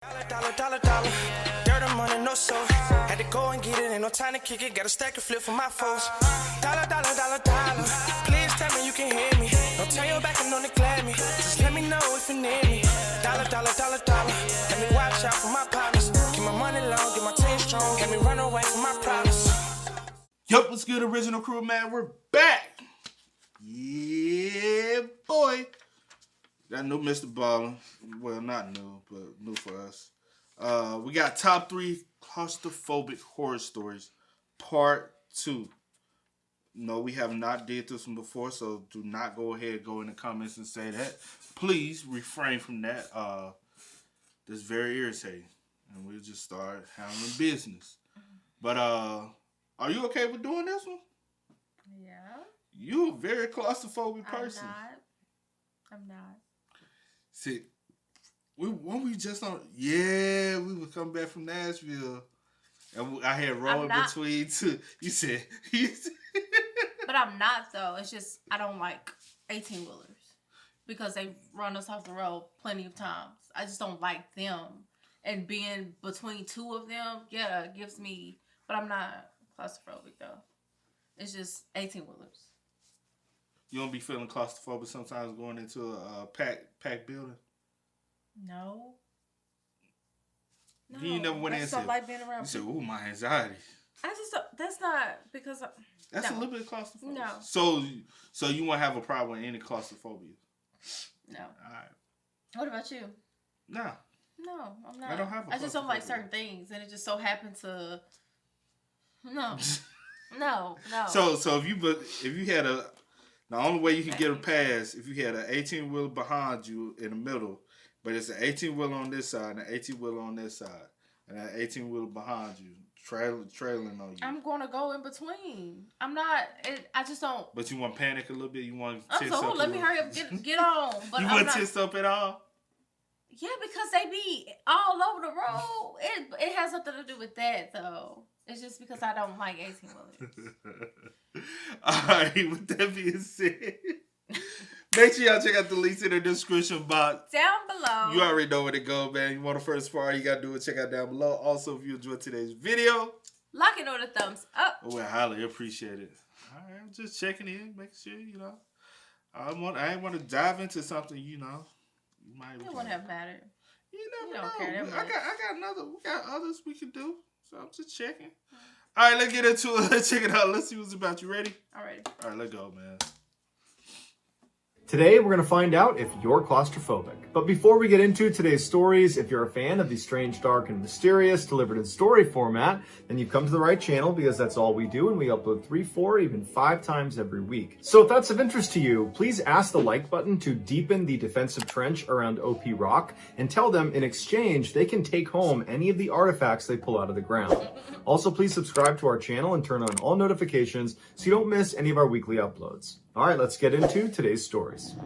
Dollar. Dirt and money, no soul. Had to go and get it, ain't no time to kick it. Got a stack and flip for my foes. Dollar. Please tell me you can hear me. Don't turn your back and don't neglect me. Just let me know if you need me. Dollar. Let me watch out for my partners. Keep my money long, get my team strong. Let me run away from my problems. Yup, what's good, original crew, man? We're back. Yeah, boy. Got new Mr. Ballen. Well, not new, but new for us. We got top 3 claustrophobic horror stories, part 2. No, we have not did this one before, so do not go ahead, go in the comments and say that. Please refrain from that. This is very irritating, and we'll just start handling business. But are you okay with doing this one? Yeah. You're a very claustrophobic person. I'm not. See, we would come back from Nashville, and I had roll in between two. You said, but I'm not though. It's just I don't like 18-wheelers because they run us off the road plenty of times. I just don't like them, and being between two of them, yeah, gives me. But I'm not claustrophobic though. It's just 18-wheelers. You don't be feeling claustrophobic sometimes going into a packed building? No. You never went in and said, like being around. You said, "Ooh, my anxiety." I just that's not because that's a little bit of claustrophobia. No. So you won't have a problem with any claustrophobia? No. All right. What about you? No. No, I'm not. I don't have. I just don't like certain things, and it just so happened to. No. No. So if you had the only way you could get a pass if you had an 18-wheeler behind you in the middle, but it's an 18-wheeler on this side and an 18-wheeler on this side, and an 18-wheeler behind you, trailing on you. I'm gonna go in between. I'm not. I just don't. But you want to panic a little bit. You want to. Let me hurry up. Get on. But you want to test up at all? Yeah, because they be all over the road. It has nothing to do with that though. It's just because I don't like 18-wheelers. All right, with that being said, make sure y'all check out the links in the description box. Down below. You already know where to go, man. You want the first part, you got to do it. Check out down below. Also, if you enjoyed today's video, like it or the thumbs up. Oh, I highly appreciate it. All right, I'm just checking in, making sure, I ain't want to dive into something, You wouldn't have mattered. You never don't know. care that much. We got others we can do. So I'm just checking. All right, let's get into it. Check it out. Let's see what's about. You ready? All right. All right, let's go, man. Today, we're going to find out if you're claustrophobic. But before we get into today's stories, if you're a fan of the strange, dark, and mysterious delivered in story format, then you've come to the right channel because that's all we do, and we upload 3, 4, even 5 times every week. So if that's of interest to you, please ask the like button to deepen the defensive trench around OP Rock, and tell them in exchange they can take home any of the artifacts they pull out of the ground. Also, please subscribe to our channel and turn on all notifications so you don't miss any of our weekly uploads. All right, let's get into today's stories.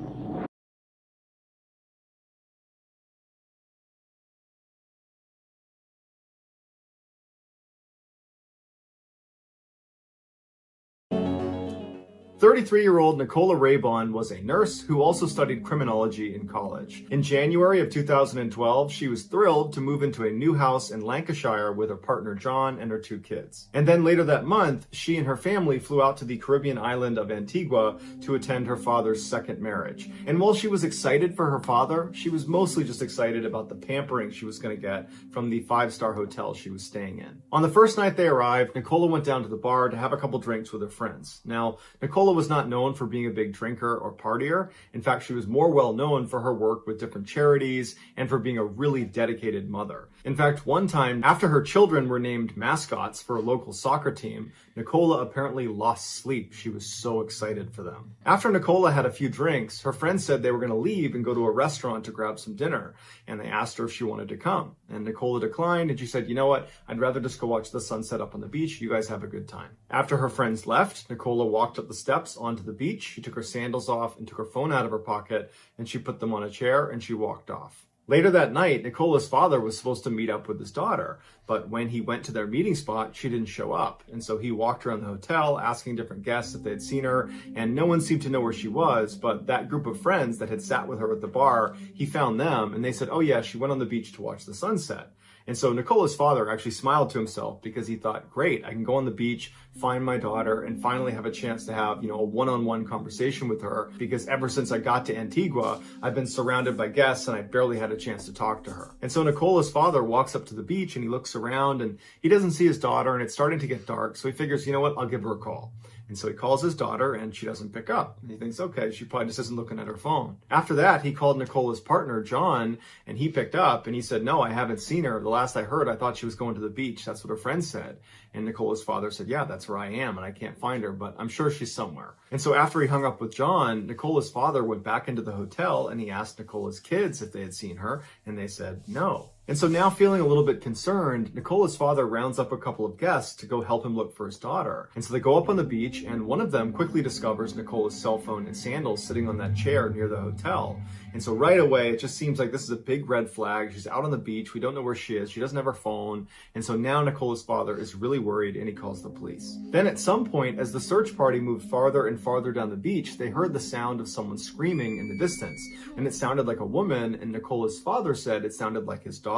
"33-year-old Nicola Raybon was a nurse who also studied criminology in college. In January of 2012, she was thrilled to move into a new house in Lancashire with her partner John and her 2 kids. And then later that month, she and her family flew out to the Caribbean island of Antigua to attend her father's second marriage. And while she was excited for her father, she was mostly just excited about the pampering she was going to get from the 5-star hotel she was staying in. On the first night they arrived, Nicola went down to the bar to have a couple drinks with her friends. Now, Nicola was not known for being a big drinker or partier. In fact, she was more well known for her work with different charities and for being a really dedicated mother. In fact, one time, after her children were named mascots for a local soccer team, Nicola apparently lost sleep. She was so excited for them. After Nicola had a few drinks, her friends said they were going to leave and go to a restaurant to grab some dinner, and they asked her if she wanted to come. And Nicola declined, and she said, "You know what? I'd rather just go watch the sunset up on the beach. You guys have a good time." After her friends left, Nicola walked up the steps onto the beach. She took her sandals off and took her phone out of her pocket, and she put them on a chair and she walked off. Later that night, Nicola's father was supposed to meet up with his daughter, but when he went to their meeting spot, she didn't show up. And so he walked around the hotel asking different guests if they had seen her, and no one seemed to know where she was, but that group of friends that had sat with her at the bar, he found them, and they said, oh yeah, she went on the beach to watch the sunset. And so Nicola's father actually smiled to himself because he thought, great, I can go on the beach, find my daughter, and finally have a chance to have, a one-on-one conversation with her, because ever since I got to Antigua, I've been surrounded by guests and I barely had a chance to talk to her. And so Nicola's father walks up to the beach and he looks around and he doesn't see his daughter, and it's starting to get dark, so he figures, you know what, I'll give her a call. And so he calls his daughter and she doesn't pick up. And he thinks, okay, she probably just isn't looking at her phone. After that, he called Nicola's partner, John, and he picked up and he said, no, I haven't seen her. The last I heard, I thought she was going to the beach. That's what her friend said. And Nicola's father said, yeah, that's where I am and I can't find her, but I'm sure she's somewhere. And so after he hung up with John, Nicola's father went back into the hotel and he asked Nicola's kids if they had seen her, and they said no. And so now, feeling a little bit concerned, Nicola's father rounds up a couple of guests to go help him look for his daughter. And so they go up on the beach, and one of them quickly discovers Nicola's cell phone and sandals sitting on that chair near the hotel. And so right away, it just seems like this is a big red flag. She's out on the beach. We don't know where she is. She doesn't have her phone. And so now Nicola's father is really worried, and he calls the police. Then at some point, as the search party moved farther and farther down the beach, they heard the sound of someone screaming in the distance. And it sounded like a woman, and Nicola's father said it sounded like his daughter.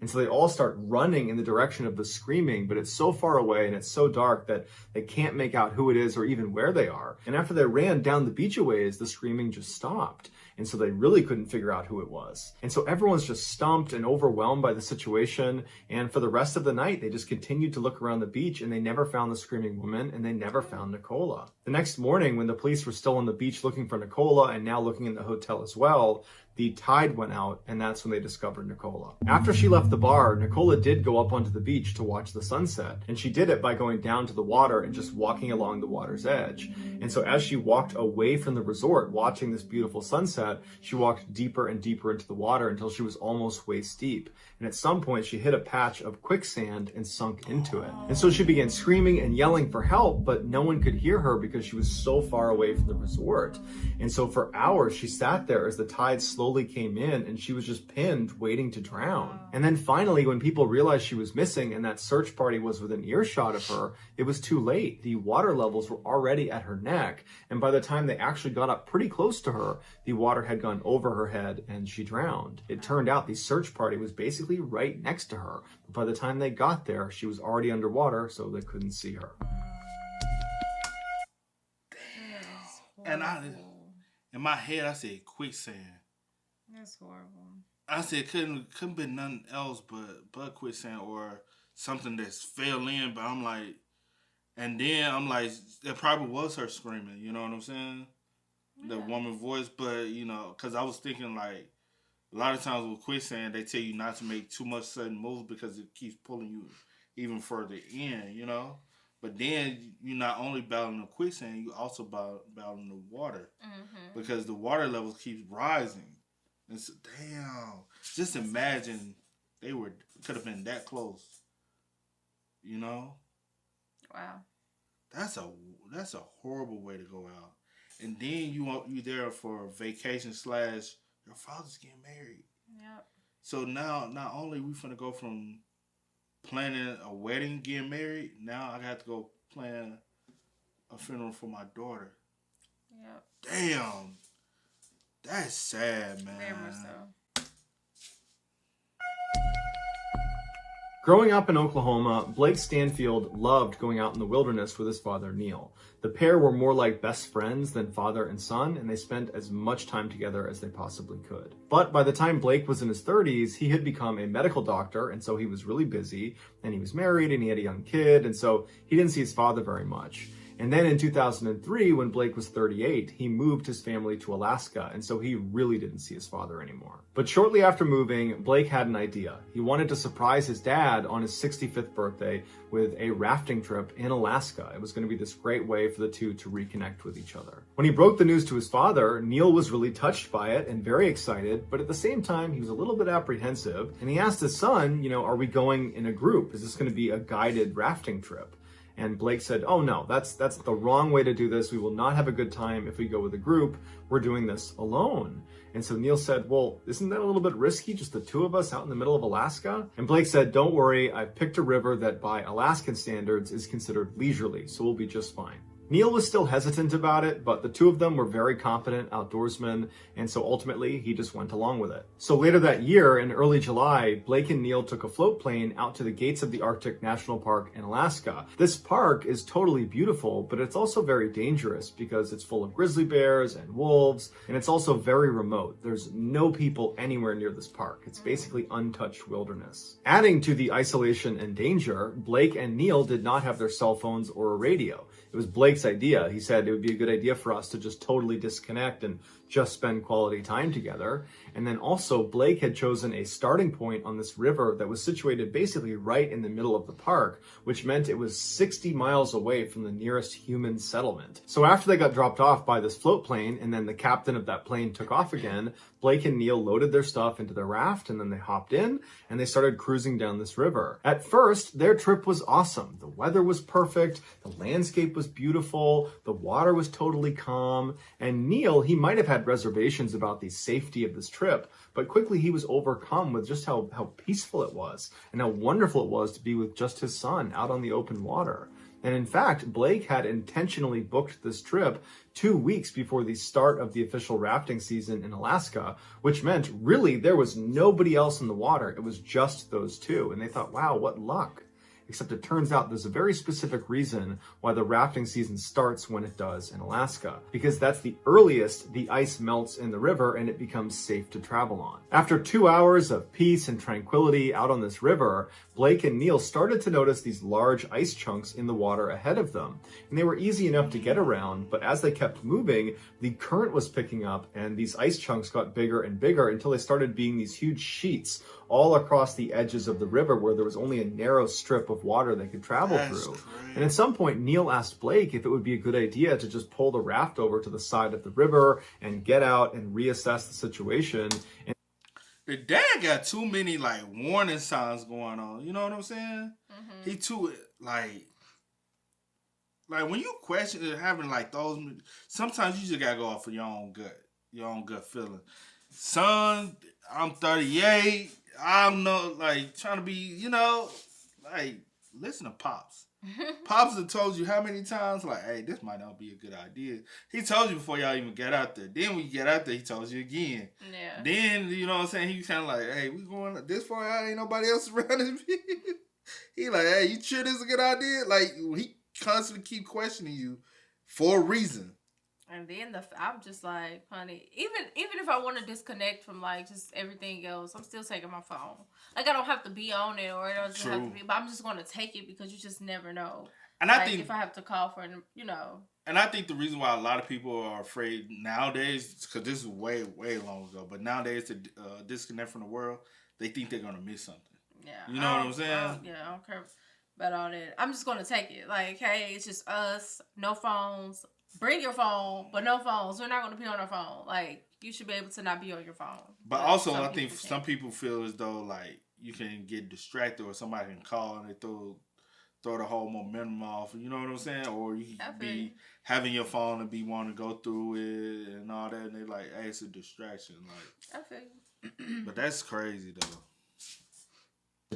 And so they all start running in the direction of the screaming, but it's so far away and it's so dark that they can't make out who it is or even where they are. And after they ran down the beach a ways, the screaming just stopped. And so they really couldn't figure out who it was. And so everyone's just stumped and overwhelmed by the situation. And for the rest of the night, they just continued to look around the beach, and they never found the screaming woman, and they never found Nicola. The next morning, when the police were still on the beach looking for Nicola and now looking in the hotel as well, the tide went out, and that's when they discovered Nicola. After she left the bar, Nicola did go up onto the beach to watch the sunset, and she did it by going down to the water and just walking along the water's edge. And so as she walked away from the resort, watching this beautiful sunset, she walked deeper and deeper into the water until she was almost waist deep. And at some point, she hit a patch of quicksand and sunk into it. And so she began screaming and yelling for help, but no one could hear her because she was so far away from the resort. And so for hours, she sat there as the tide slowly came in, and she was just pinned, waiting to drown. And then finally, when people realized she was missing and that search party was within earshot of her, it was too late. The water levels were already at her neck, and by the time they actually got up pretty close to her, the water had gone over her head and she drowned. It turned out the search party was basically right next to her, but by the time they got there, she was already underwater, so they couldn't see her. And in my head, I said quicksand. That's horrible. I said couldn't be nothing else but quicksand or something that's fell in. But I'm like, and then I'm like, it probably was her screaming. You know what I'm saying? Yeah. The woman voice, but because I was thinking like, a lot of times with quicksand, they tell you not to make too much sudden moves because it keeps pulling you even further in. But then you're not only battling the quicksand, you also battling the water, because the water levels keep rising. And so, damn, just imagine could have been that close. Wow. That's a horrible way to go out. And then you there for vacation / your father's getting married. Yep. So now not only we finna go from planning a wedding, getting married, now I got to go plan a funeral for my daughter. Yep. Damn. That's sad, man. Very much so. Growing up in Oklahoma, Blake Stanfield loved going out in the wilderness with his father, Neil. The pair were more like best friends than father and son, and they spent as much time together as they possibly could. But by the time Blake was in his 30s, he had become a medical doctor, and so he was really busy, and he was married, and he had a young kid, and so he didn't see his father very much. And then in 2003, when Blake was 38, he moved his family to Alaska, and so he really didn't see his father anymore. But shortly after moving, Blake had an idea. He wanted to surprise his dad on his 65th birthday with a rafting trip in Alaska. It was going to be this great way for the two to reconnect with each other. When he broke the news to his father, Neil was really touched by it and very excited, but at the same time, he was a little bit apprehensive, and he asked his son, are we going in a group? Is this going to be a guided rafting trip? And Blake said, oh no, that's the wrong way to do this. We will not have a good time if we go with a group. We're doing this alone. And so Neil said, well, isn't that a little bit risky, just the two of us out in the middle of Alaska? And Blake said, don't worry, I've picked a river that by Alaskan standards is considered leisurely, so we'll be just fine. Neil was still hesitant about it, but the two of them were very competent outdoorsmen, and so ultimately he just went along with it. So later that year, in early July, Blake and Neil took a float plane out to the gates of the Arctic National Park in Alaska. This park is totally beautiful, but it's also very dangerous because it's full of grizzly bears and wolves, and it's also very remote. There's no people anywhere near this park. It's basically untouched wilderness. Adding to the isolation and danger, Blake and Neil did not have their cell phones or a radio. It was Blake's idea. He said it would be a good idea for us to just totally disconnect and just spend quality time together. And then also Blake had chosen a starting point on this river that was situated basically right in the middle of the park, which meant it was 60 miles away from the nearest human settlement. So after they got dropped off by this float plane and then the captain of that plane took off again, Blake and Neil loaded their stuff into their raft and then they hopped in and they started cruising down this river. At first, their trip was awesome. The weather was perfect, the landscape was beautiful, the water was totally calm, and Neil, he might have had reservations about the safety of this trip, but quickly he was overcome with just how peaceful it was and how wonderful it was to be with just his son out on the open water. And in fact, Blake had intentionally booked this trip 2 weeks before the start of the official rafting season in Alaska, which meant really there was nobody else in the water. It was just those two. And they thought, wow, what luck. Except it turns out there's a very specific reason why the rafting season starts when it does in Alaska, because that's the earliest the ice melts in the river and it becomes safe to travel on. After 2 hours of peace and tranquility out on this river, Blake and Neil started to notice these large ice chunks in the water ahead of them. And they were easy enough to get around, but as they kept moving, the current was picking up and these ice chunks got bigger and bigger until they started being these huge sheets all across the edges of the river where there was only a narrow strip of water they could travel through. Great. And at some point, Neil asked Blake if it would be a good idea to just pull the raft over to the side of the river and get out and reassess the situation. And the dad got too many like warning signs going on. You know what I'm saying? Mm-hmm. He too like when you question it, having like those, sometimes you just gotta go off of your own gut feeling. Son, I'm 38. I'm not like trying to be, like listen to Pops. Pops has told you how many times, like, hey, this might not be a good idea. He told you before y'all even get out there. Then when you get out there, he tells you again. Yeah. Then, you know what I'm saying? He kind of like, hey, we going this far out, ain't nobody else around us. He like, hey, you sure this is a good idea? Like, he constantly keep questioning you for a reason. And then I'm just like, honey, even if I want to disconnect from like just everything else, I'm still taking my phone. Like I don't have to be on it, or it doesn't have to be, but I'm just going to take it because you just never know. And I think if I have to call for, And I think the reason why a lot of people are afraid nowadays, because this is way, way long ago, but nowadays to disconnect from the world, they think they're going to miss something. Yeah. You know what I'm saying? I don't care about all that. I'm just going to take it. Like, hey, it's just us, no phones. Bring your phone, but no phones. We're not going to be on our phone. Like, you should be able to not be on your phone. But also, I think some people feel as though, like, you can get distracted or somebody can call and they throw the whole momentum off. You know what I'm saying? Or you can be having your phone and be wanting to go through it and all that. And they're like, hey, it's a distraction. Like, I feel But that's crazy, though.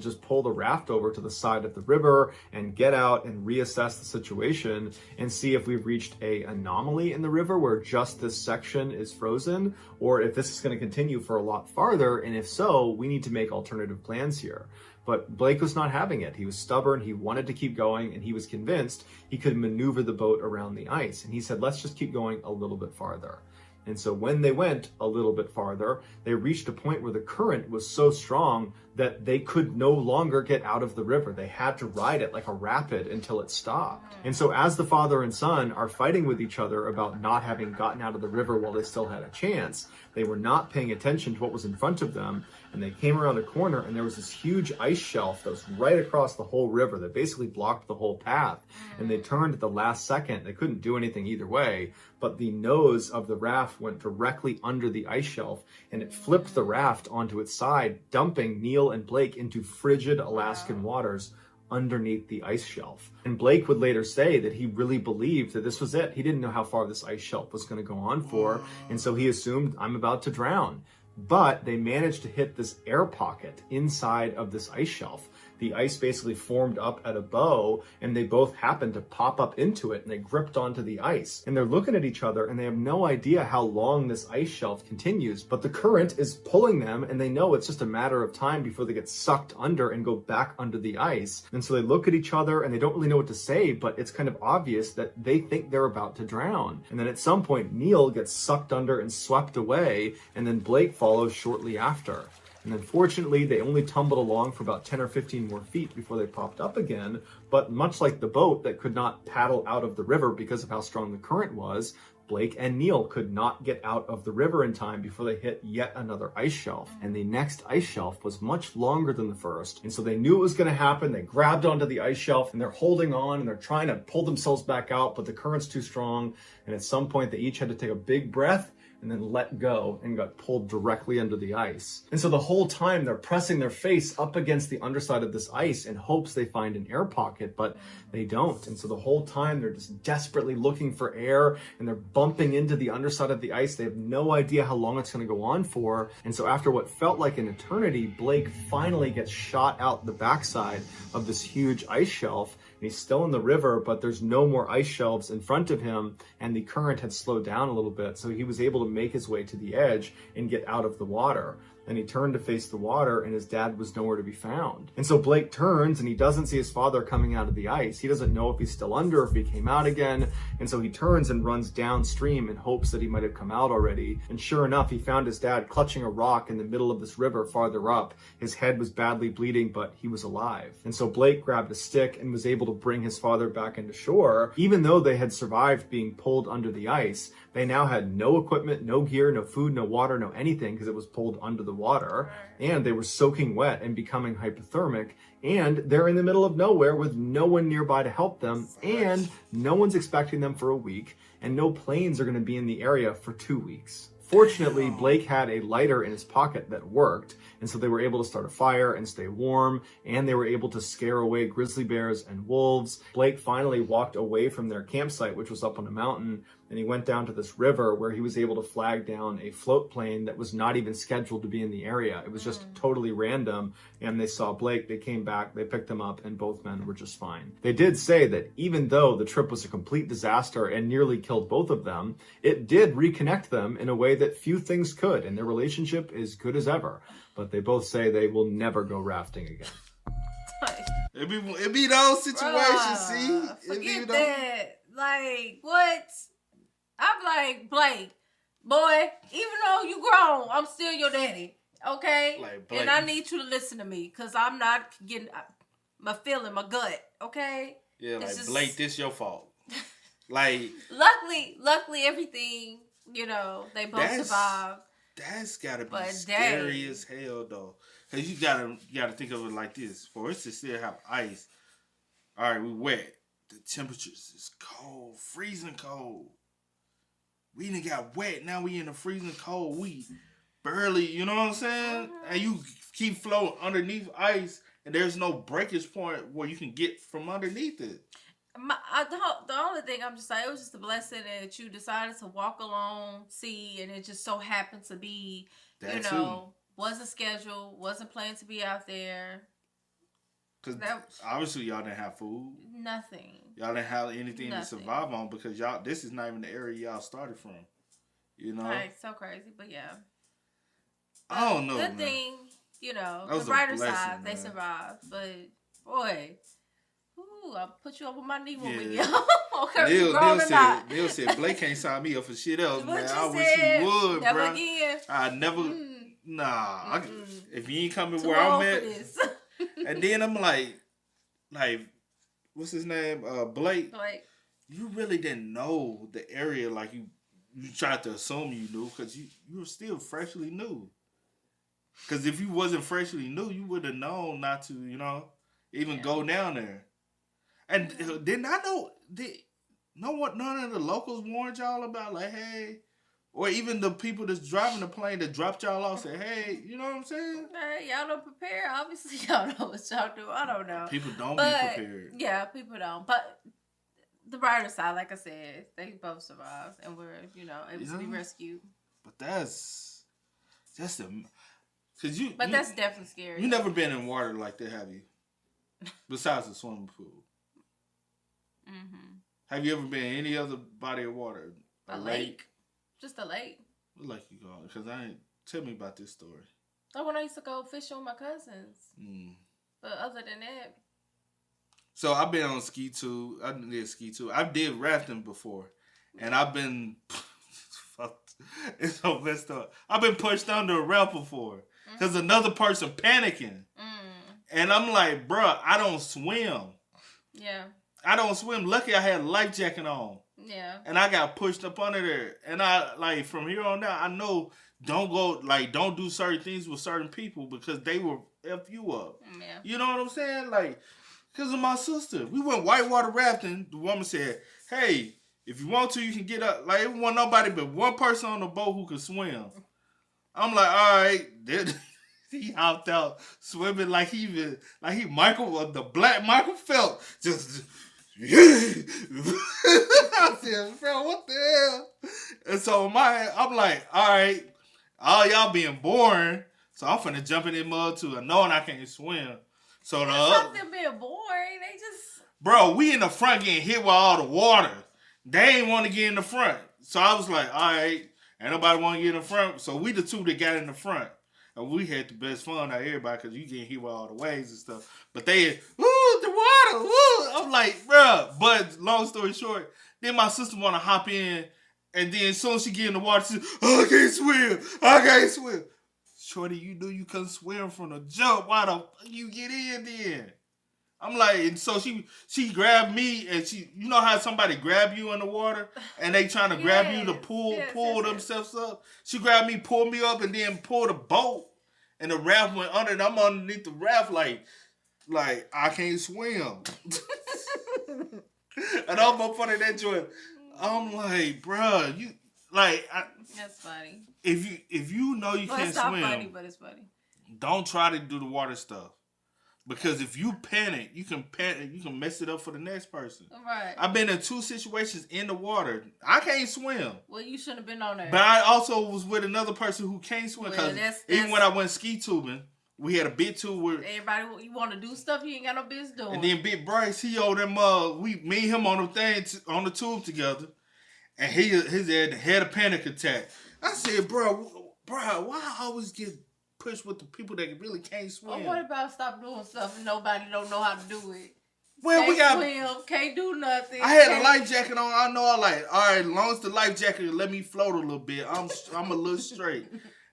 Just pull the raft over to the side of the river and get out and reassess the situation and see if we've reached an anomaly in the river where just this section is frozen, or if this is going to continue for a lot farther, and if so, we need to make alternative plans here. But Blake was not having it. He was stubborn, he wanted to keep going, and he was convinced he could maneuver the boat around the ice. And he said, let's just keep going a little bit farther. And so when they went a little bit farther, they reached a point where the current was so strong that they could no longer get out of the river. They had to ride it like a rapid until it stopped. And so as the father and son are fighting with each other about not having gotten out of the river while they still had a chance, they were not paying attention to what was in front of them. And they came around a corner and there was this huge ice shelf that was right across the whole river that basically blocked the whole path. And they turned at the last second. They couldn't do anything either way, but the nose of the raft went directly under the ice shelf and it flipped the raft onto its side, dumping Neil and Blake into frigid Alaskan waters underneath the ice shelf. And Blake would later say that he really believed that this was it. He didn't know how far this ice shelf was going to go on for, and so he assumed, I'm about to drown. But they managed to hit this air pocket inside of this ice shelf. The ice basically formed up at a bow, and they both happened to pop up into it, and they gripped onto the ice. And they're looking at each other, and they have no idea how long this ice shelf continues, but the current is pulling them, and they know it's just a matter of time before they get sucked under and go back under the ice. And so they look at each other, and they don't really know what to say, but it's kind of obvious that they think they're about to drown. And then at some point, Neil gets sucked under and swept away, and then Blake follows shortly after. And unfortunately, they only tumbled along for about 10 or 15 more feet before they popped up again. But much like the boat that could not paddle out of the river because of how strong the current was, Blake and Neil could not get out of the river in time before they hit yet another ice shelf. And the next ice shelf was much longer than the first. And so they knew it was going to happen. They grabbed onto the ice shelf and they're holding on and they're trying to pull themselves back out, but the current's too strong. And at some point, they each had to take a big breath and then let go and got pulled directly under the ice. And so the whole time they're pressing their face up against the underside of this ice in hopes they find an air pocket, but they don't. And so the whole time they're just desperately looking for air and they're bumping into the underside of the ice. They have no idea how long it's going to go on for. And so after what felt like an eternity, Blake finally gets shot out the backside of this huge ice shelf. And he's still in the river, but there's no more ice shelves in front of him, and the current had slowed down a little bit, so he was able to make his way to the edge and get out of the water. And he turned to face the water, and his dad was nowhere to be found. And so Blake turns, and he doesn't see his father coming out of the ice. He doesn't know if he's still under, if he came out again. And so he turns and runs downstream in hopes that he might have come out already. And sure enough, he found his dad clutching a rock in the middle of this river farther up. His head was badly bleeding, but he was alive. And so Blake grabbed a stick and was able to bring his father back into shore. Even though they had survived being pulled under the ice, they now had no equipment, no gear, no food, no water, no anything, because it was pulled under the water. And they were soaking wet and becoming hypothermic. And they're in the middle of nowhere with no one nearby to help them. And no one's expecting them for a week. And no planes are going to be in the area for 2 weeks. Fortunately, Blake had a lighter in his pocket that worked, and so they were able to start a fire and stay warm, and they were able to scare away grizzly bears and wolves. Blake finally walked away from their campsite, which was up on a mountain, and he went down to this river where he was able to flag down a float plane that was not even scheduled to be in the area. It was just totally random, and they saw Blake, they came back, they picked him up, and both men were just fine. They did say that even though the trip was a complete disaster and nearly killed both of them, it did reconnect them in a way that few things could, and their relationship is good as ever. But they both say they will never go rafting again. It be those situations, see? Forget that. Like, what? I'm like, Blake, boy, even though you grown, I'm still your daddy, okay? Like, and I need you to listen to me, because I'm not getting my feeling, my gut, okay? Yeah, it's like, just, Blake, this your fault. Like, luckily, everything, they both survived. That's gotta be scary as hell, though. Because you gotta think of it like this. For us to still have ice, all right, we wet. The temperatures is cold, freezing cold. We done got wet. Now we in the freezing cold. We barely, you know what I'm saying? And you keep floating underneath ice, and there's no breakage point where you can get from underneath it. The only thing I'm just like, it was just a blessing that you decided to walk along sea, and it just so happened to be, wasn't scheduled, wasn't planned to be out there. Because obviously y'all didn't have food. Nothing. Y'all didn't have anything to survive on because this is not even the area y'all started from. Right, so crazy, but yeah. I don't know, Good man. thing, the brighter side, they survived. But, boy, I'll put you up on my knee when we go. Okay, Neil said, Blake can't sign me up for shit else, man. I wish he would, never bro. Again. I never, if you ain't coming where I'm at. And then I'm like, what's his name? Blake. You really didn't know the area like you tried to assume you knew because you were still freshly new. Because if you wasn't freshly new, you would have known not to, even go down there. And didn't I know? None of the locals warned y'all about like, hey, Or even the people that's driving the plane that dropped y'all off say, hey, you know what I'm saying? Hey, y'all don't prepare. Obviously, y'all know what y'all do. I don't know. People don't But, be prepared. Yeah, people don't. But the brighter side, like I said, they both survived and were, able to be rescued. But that's because you. But that's definitely scary. You never been in water like that, have you? Besides the swimming pool. Mm-hmm. Have you ever been in any other body of water? A lake. Just a lake. What lake you going? Because tell me about this story. Like when I used to go fishing with my cousins. But other than that. So I've been on ski too. I did ski too. I did rafting before. And I've been it's so messed up. I've been pushed under a raft before. Because another person panicking. And I'm like, bruh, I don't swim. Yeah. I don't swim. Lucky I had a life jacket on. Yeah. And I got pushed up under there. And from here on out, I know don't do certain things with certain people because they will F you up. Yeah. You know what I'm saying? Because of my sister. We went whitewater rafting. The woman said, hey, if you want to, you can get up. Like, it wasn't nobody but one person on the boat who could swim. I'm like, all right. He hopped out swimming like he Michael, the black Michael Phelps. Just, I said, bro, what the hell? And so I'm like, all right, all y'all being boring, so I'm finna jump in that mud too, knowing I can't swim. So it's not them being boring. They just, bro, we in the front getting hit with all the water. They ain't want to get in the front, so I was like, all right, ain't nobody want to get in the front, so we the two that got in the front. And we had the best fun out of everybody because you getting hit with all the waves and stuff. But they, woo, the water, woo. I'm like, bruh. But long story short, then my sister want to hop in. And then as soon as she get in the water, she says, oh, I can't swim. Shorty, you knew you couldn't swim from the jump. Why the fuck you get in then? I'm like, and so she grabbed me and you know how somebody grab you in the water and they trying to grab you to pull themselves up? She grabbed me, pulled me up, and then pulled the boat. And the raft went under and I'm underneath the raft like I can't swim. And I'm up under that joint. I'm like, bruh, you like that's funny. If you know you can't it's not swim, funny, but it's funny. Don't try to do the water stuff. Because if you panic, you can mess it up for the next person. Right. I've been in 2 situations in the water. I can't swim. Well, you shouldn't have been on there. But I also was with another person who can't swim. Because even when I went ski tubing, we had a big tube where everybody, you want to do stuff you ain't got no business doing. And then Big Bryce, he owed them. Me and him on the tube together, and his had a panic attack. I said, bro, why I always get pushed with the people that really can't swim? Well, what about stop doing stuff and nobody don't know how to do it? Well, can't swim, can't do nothing. I had a life jacket on. I know. I like, all right, as long as the life jacket let me float a little bit, I'm a little straight.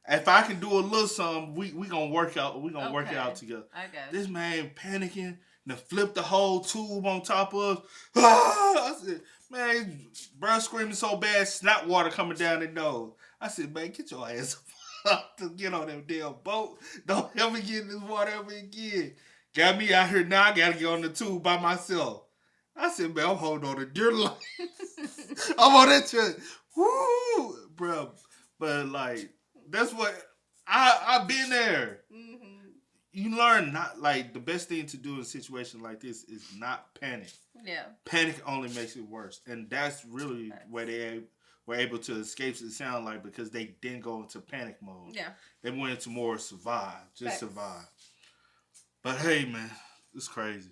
If I can do a little something, we gonna work out. We gonna work it out together. I got this man panicking, and flipped the whole tube on top of. I said, man, bro, screaming so bad, snot water coming down the nose. I said, man, get your ass up to get on that damn boat. Don't ever get in this water ever again. Got me out here now. I gotta get on the tube by myself. I said, man, I'm holding on to dear life. I'm on that trip. Woo, bro. But like, that's what I've been there. Mm-hmm. You learn not like the best thing to do in a situation like this is not panic. Yeah. Panic only makes it worse, and that's really where they were able to escape. It sound like because they didn't go into panic mode. Yeah. They went into more survive, just survive. But hey, man, it's crazy.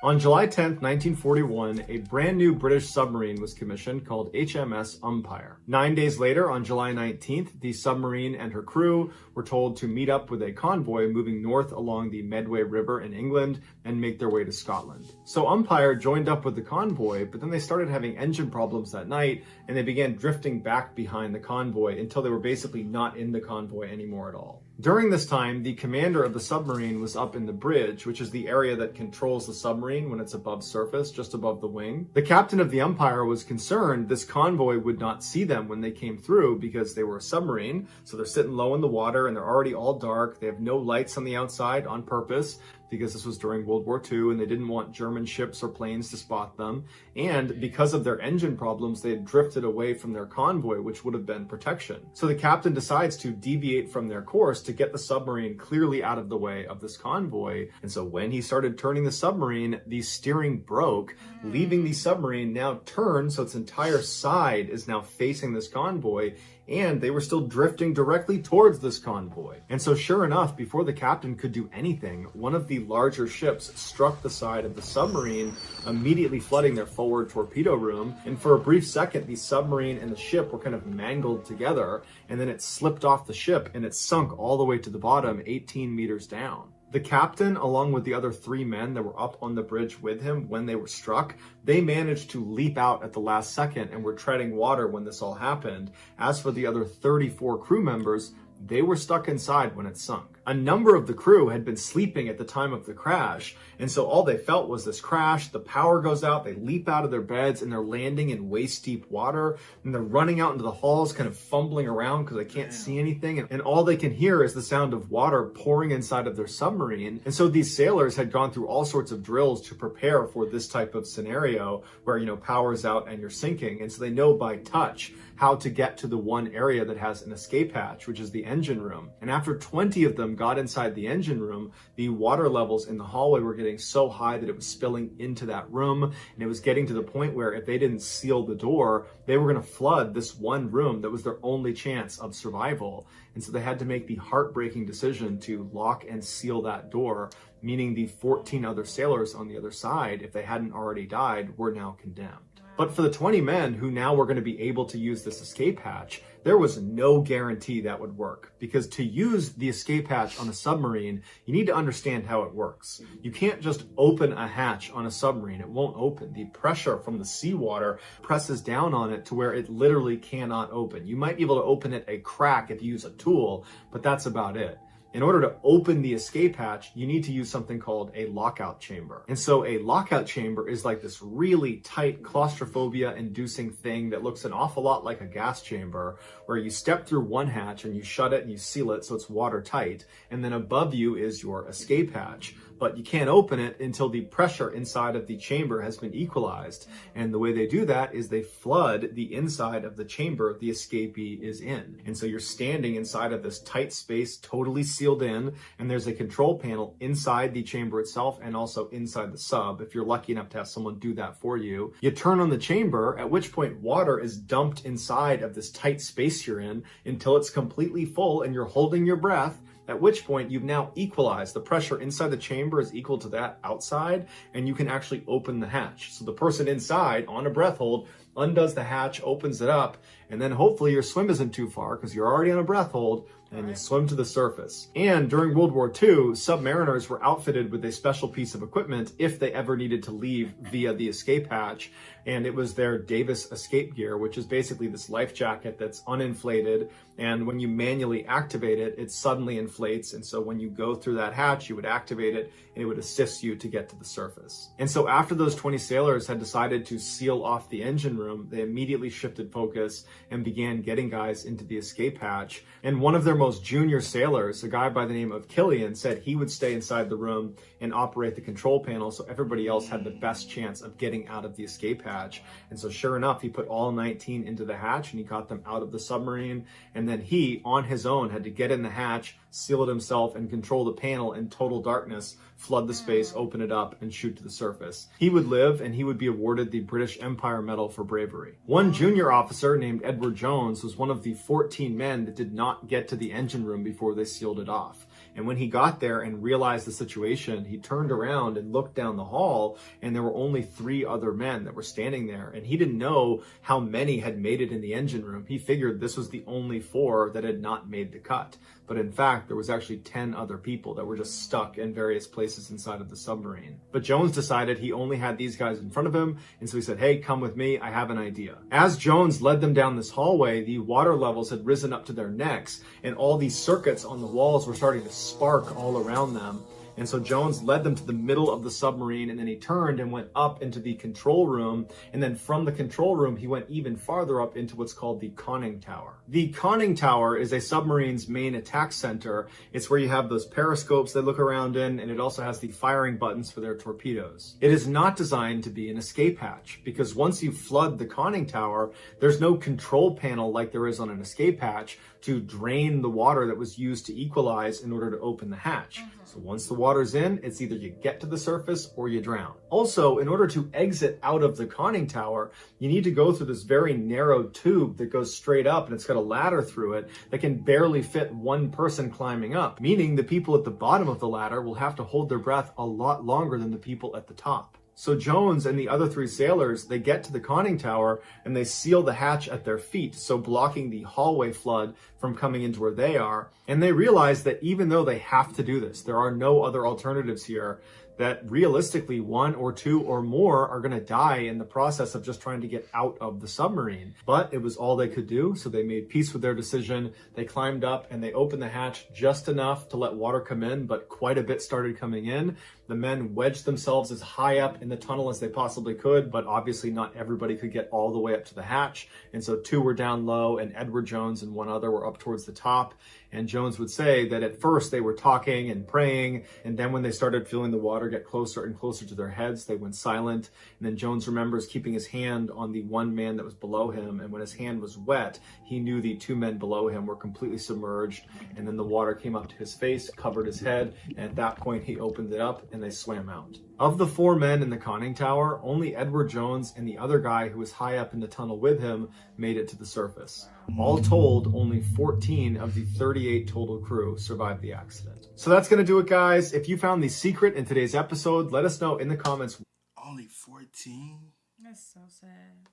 On July 10th, 1941, a brand new British submarine was commissioned called HMS Umpire. 9 days later, on July 19th, the submarine and her crew were told to meet up with a convoy moving north along the Medway River in England and make their way to Scotland. So Umpire joined up with the convoy, but then they started having engine problems that night, and they began drifting back behind the convoy until they were basically not in the convoy anymore at all. During this time, the commander of the submarine was up in the bridge, which is the area that controls the submarine when it's above surface, just above the wing. The captain of the Umpire was concerned this convoy would not see them when they came through because they were a submarine, so they're sitting low in the water and they're already all dark. They have no lights on the outside on purpose because this was during World War II and they didn't want German ships or planes to spot them. And because of their engine problems, they had drifted away from their convoy, which would have been protection. So the captain decides to deviate from their course to get the submarine clearly out of the way of this convoy. And so when he started turning the submarine, the steering broke, leaving the submarine now turned so its entire side is now facing this convoy, and they were still drifting directly towards this convoy. And so sure enough, before the captain could do anything, one of the larger ships struck the side of the submarine, immediately flooding their forward torpedo room. And for a brief second, the submarine and the ship were kind of mangled together, and then it slipped off the ship and it sunk all the way to the bottom, 18 meters down. The captain, along with the other 3 men that were up on the bridge with him when they were struck, they managed to leap out at the last second and were treading water when this all happened. As for the other 34 crew members, they were stuck inside when it sunk. A number of the crew had been sleeping at the time of the crash, and so all they felt was this crash, the power goes out, they leap out of their beds, and they're landing in waist-deep water, and they're running out into the halls, kind of fumbling around because they can't see anything, and all they can hear is the sound of water pouring inside of their submarine. And so these sailors had gone through all sorts of drills to prepare for this type of scenario where, power's out and you're sinking, and so they know by touch how to get to the one area that has an escape hatch, which is the engine room. And after 20 of them got inside the engine room, the water levels in the hallway were getting so high that it was spilling into that room, and it was getting to the point where if they didn't seal the door, they were going to flood this one room that was their only chance of survival. And so they had to make the heartbreaking decision to lock and seal that door, meaning the 14 other sailors on the other side, if they hadn't already died, were now condemned. But for the 20 men who now were going to be able to use this escape hatch, there was no guarantee that would work. Because to use the escape hatch on a submarine, you need to understand how it works. You can't just open a hatch on a submarine. It won't open. The pressure from the seawater presses down on it to where it literally cannot open. You might be able to open it a crack if you use a tool, but that's about it. In order to open the escape hatch, you need to use something called a lockout chamber. And so a lockout chamber is like this really tight claustrophobia-inducing thing that looks an awful lot like a gas chamber, where you step through one hatch and you shut it and you seal it so it's watertight, and then above you is your escape hatch. But you can't open it until the pressure inside of the chamber has been equalized. And the way they do that is they flood the inside of the chamber the escapee is in. And so you're standing inside of this tight space, totally sealed in, and there's a control panel inside the chamber itself and also inside the sub, if you're lucky enough to have someone do that for you. You turn on the chamber, at which point water is dumped inside of this tight space you're in until it's completely full and you're holding your breath, at which point you've now equalized. The pressure inside the chamber is equal to that outside, and you can actually open the hatch. So the person inside on a breath hold undoes the hatch, opens it up, and then hopefully your swim isn't too far because you're already on a breath hold, and you swim to the surface. And during World War II, submariners were outfitted with a special piece of equipment if they ever needed to leave via the escape hatch, and it was their Davis escape gear, which is basically this life jacket that's uninflated, and when you manually activate it, it suddenly inflates, and so when you go through that hatch, you would activate it, and it would assist you to get to the surface. And so after those 20 sailors had decided to seal off the engine room, they immediately shifted focus and began getting guys into the escape hatch. And one of their most junior sailors, a guy by the name of Killian, said he would stay inside the room and operate the control panel so everybody else had the best chance of getting out of the escape hatch. And so sure enough, he put all 19 into the hatch and he got them out of the submarine. And then he, on his own, had to get in the hatch, seal it himself, and control the panel in total darkness, flood the space, open it up, and shoot to the surface. He would live, and he would be awarded the British Empire Medal for bravery. One junior officer named Edward Jones was one of the 14 men that did not get to the engine room before they sealed it off. And when he got there and realized the situation, he turned around and looked down the hall, and there were only 3 other men that were standing there. And he didn't know how many had made it in the engine room. He figured this was the only 4 that had not made the cut. But in fact, there was actually 10 other people that were just stuck in various places inside of the submarine. But Jones decided he only had these guys in front of him, and so he said, "Hey, come with me, I have an idea." As Jones led them down this hallway, the water levels had risen up to their necks, and all these circuits on the walls were starting to spark all around them. And so Jones led them to the middle of the submarine, and then he turned and went up into the control room. And then from the control room, he went even farther up into what's called the conning tower. The conning tower is a submarine's main attack center. It's where you have those periscopes they look around in, and it also has the firing buttons for their torpedoes. It is not designed to be an escape hatch, because once you flood the conning tower, there's no control panel like there is on an escape hatch to drain the water that was used to equalize in order to open the hatch. So once the water's in, it's either you get to the surface or you drown. Also, in order to exit out of the conning tower, you need to go through this very narrow tube that goes straight up, and it's got a ladder through it that can barely fit one person climbing up, meaning the people at the bottom of the ladder will have to hold their breath a lot longer than the people at the top. So Jones and the other 3 sailors, they get to the conning tower and they seal the hatch at their feet, so blocking the hallway flood from coming into where they are. And they realize that even though they have to do this, there are no other alternatives here, that realistically 1 or 2 or more are going to die in the process of just trying to get out of the submarine. But it was all they could do, so they made peace with their decision. They climbed up and they opened the hatch just enough to let water come in, but quite a bit started coming in. The men wedged themselves as high up in the tunnel as they possibly could, but obviously not everybody could get all the way up to the hatch. And so 2 were down low, and Edward Jones and 1 other were up towards the top. And Jones would say that at first they were talking and praying, and then when they started feeling the water get closer and closer to their heads, they went silent. And then Jones remembers keeping his hand on the 1 man that was below him, and when his hand was wet, he knew the 2 men below him were completely submerged. And then the water came up to his face, covered his head, and at that point he opened it up and they swam out. Of the 4 men in the conning tower, only Edward Jones and the other guy who was high up in the tunnel with him made it to the surface. All told, only 14 of the 38 total crew survived the accident. So that's going to do it, guys. If you found the secret in today's episode, let us know in the comments. Only 14? That's so sad.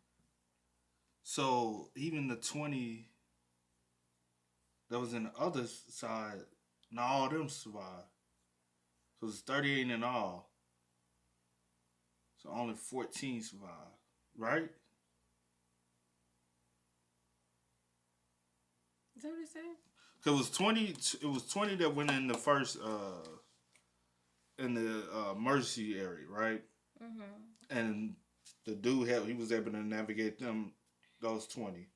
So even the 20 that was in the other side, not all of them survived. So it's 38 in all. So only 14 survived, right? Is that what he said? Cause it was 20 that went in the first in the emergency area, right? Mm-hmm. And the dude he was able to navigate those 20.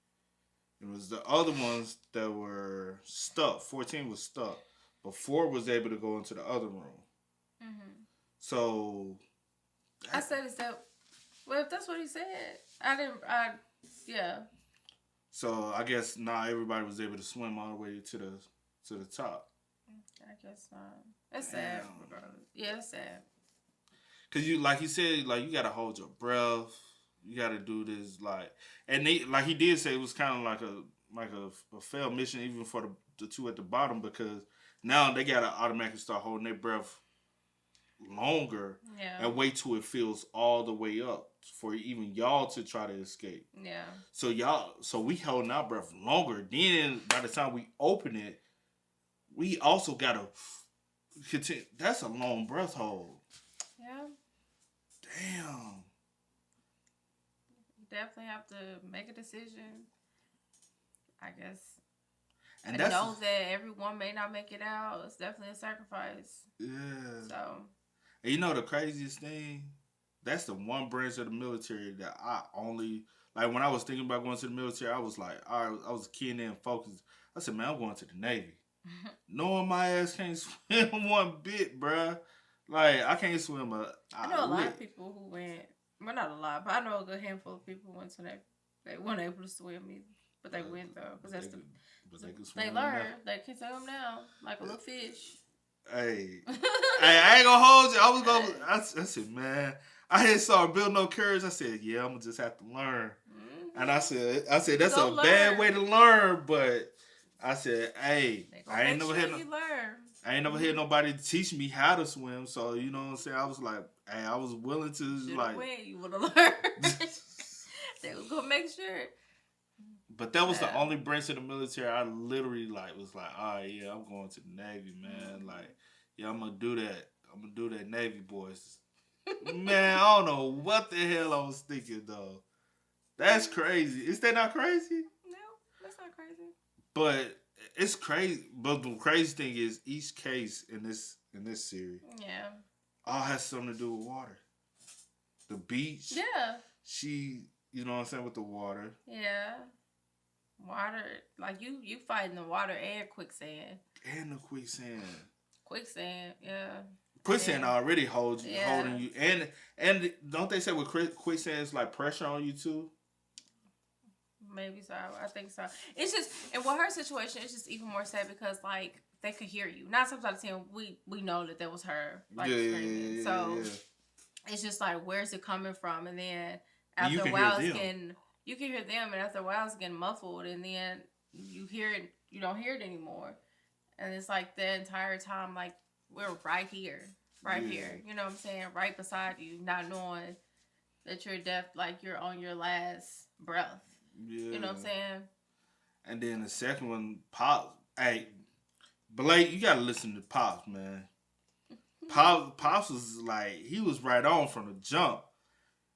It was the other ones that were stuck. 14 was stuck, but 4 was able to go into the other room. Mm-hmm. So I said, is that? Well, if that's what he said, yeah. So I guess not everybody was able to swim all the way to the top. I guess not. It's sad. Yeah, it's sad. Cause you, like he said, like you gotta hold your breath. You gotta do this, and they, like he did say, it was kind of like a failed mission even for the 2 at the bottom, because now they gotta automatically start holding their breath longer and wait till it fills all the way up for even y'all to try to escape. Yeah. So we holding our breath longer. Then by the time we open it, we also gotta continue. That's a long breath hold. Yeah. Damn. You definitely have to make a decision, I guess. And know that everyone may not make it out. It's definitely a sacrifice. Yeah. So. And you know the craziest thing? That's the one branch of the military that I only, like when I was thinking about going to the military, I was like, I was keying in focused. I said, man, I'm going to the Navy. Knowing my ass can't swim one bit, bruh. Like, I can't swim I know a lot of people who went, well, not a lot, but I know a good handful of people who went to that. They weren't able to swim either, but they went though, because that's they learn. They can swim now, like a little fish. Hey, I ain't gonna hold you. I said, man, I had started building no courage. I said, yeah, I'm gonna just have to learn. Mm-hmm. And I said that's a bad way to learn, but I said, hey, I ain't never had nobody teach me how to swim. So you know what I'm saying. I was like, hey, I was willing to you would have learned. They was gonna make sure. But that was the only branch of the military I literally was like, all right, yeah, I'm going to the Navy, man. Mm-hmm. Like, yeah, I'm gonna do that. I'm gonna do that, Navy boys. Man, I don't know what the hell I was thinking though. That's crazy. Is that not crazy? No, that's not crazy. But it's crazy. But the crazy thing is, each case in in this series. Yeah. All has something to do with water. The beach. Yeah. She, you know what I'm saying, with the water. Yeah. Water, like you fighting the water and quicksand. And the quicksand. Quicksand, yeah. Quicksand already holds you, Yeah. holding you. And don't they say with quicksand it's like pressure on you too? Maybe so. I think so. It's just, and with her situation, it's just even more sad because, like, they could hear you. 9 times out of 10, we know that was her, like, screaming. So, it's just like, where's it coming from? And then, after a while, you can hear them, and after a while, it's getting muffled, and then you hear it, you don't hear it anymore. And it's like the entire time, like, we're right here. Here. You know what I'm saying? Right beside you, not knowing that you're deaf, like, you're on your last breath. Yeah. You know what I'm saying? And then the second one, Pops. Hey, Blake, you gotta listen to Pops, man. Pops was like, he was right on from the jump.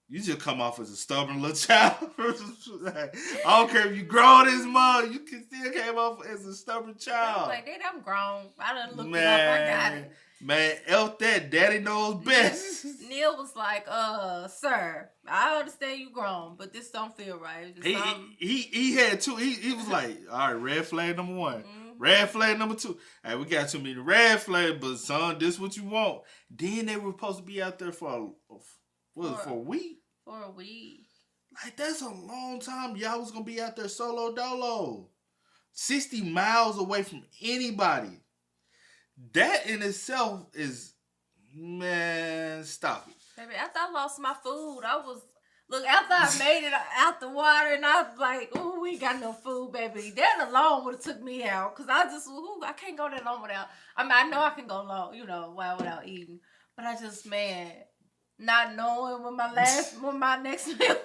You just come off as a stubborn little child. I don't care if you grown as mug, you can still came off as a stubborn child. Like, I'm grown. I done looked it up. I got it. Man, F that. Daddy knows best. Neil was like, sir, I understand you grown, but this don't feel right. He had two. He was like, all right, red flag number 1. Mm-hmm. Red flag number 2. Hey, we got too many red flags, but son, this what you want. Then they were supposed to be out there for a week? For a week. Like, that's a long time. Y'all was going to be out there solo dolo. 60 miles away from anybody. That in itself is, man, stop it. Baby, after I lost my food, after I made it out the water, and I was like, ooh, we ain't got no food, baby. That alone would have took me out, because I can't go that long without, I know I can go long, without eating, but I just, man, not knowing when my next meal goes.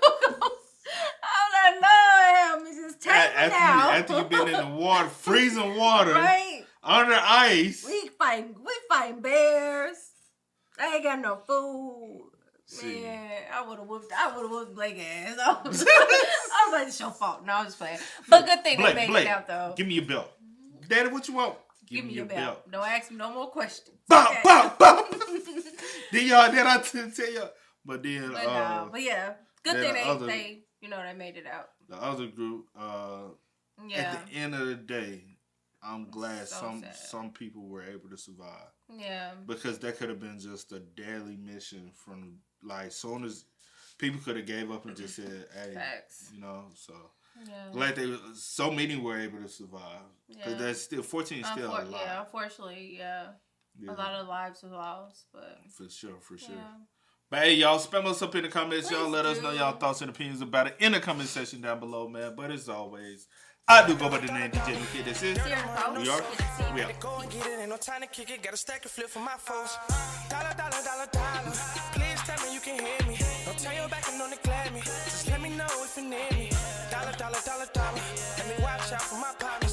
I'm like, Lord, help me, just take me now. After you've been in the water, freezing water. Right. Under ice. We fighting bears. I ain't got no food. See. Man, I would have whooped Blake ass. I was like, it's your fault. No, I'm just playing. But good thing they made it out though. Give me your belt. Daddy, what you want? Give me your belt. Don't ask me no more questions. Bop, okay. Bop, bop. Did I tell you? But yeah. Good thing they made it out. The other group, at the end of the day, I'm glad some people were able to survive. Yeah. Because that could have been just a daily mission from, like, soon as people could have gave up and just said, hey, facts. So glad so many were able to survive. Because that's still, 14 is still a lot. Yeah, unfortunately, yeah. A lot of lives were lost, but. For sure. Yeah. But hey, y'all, spam us up in the comments. Y'all let us know y'all thoughts and opinions about it in the comment section down below, man. But as always, I do go by the name DJ Kid. This is we are. Go and get it, ain't no time to kick it. Got a stack and flip for my foes. Dollar. Please tell me you can hear me. Don't turn your back and don't neglect me. Just let me know if you need me. Dollar. Let me watch out for my partner.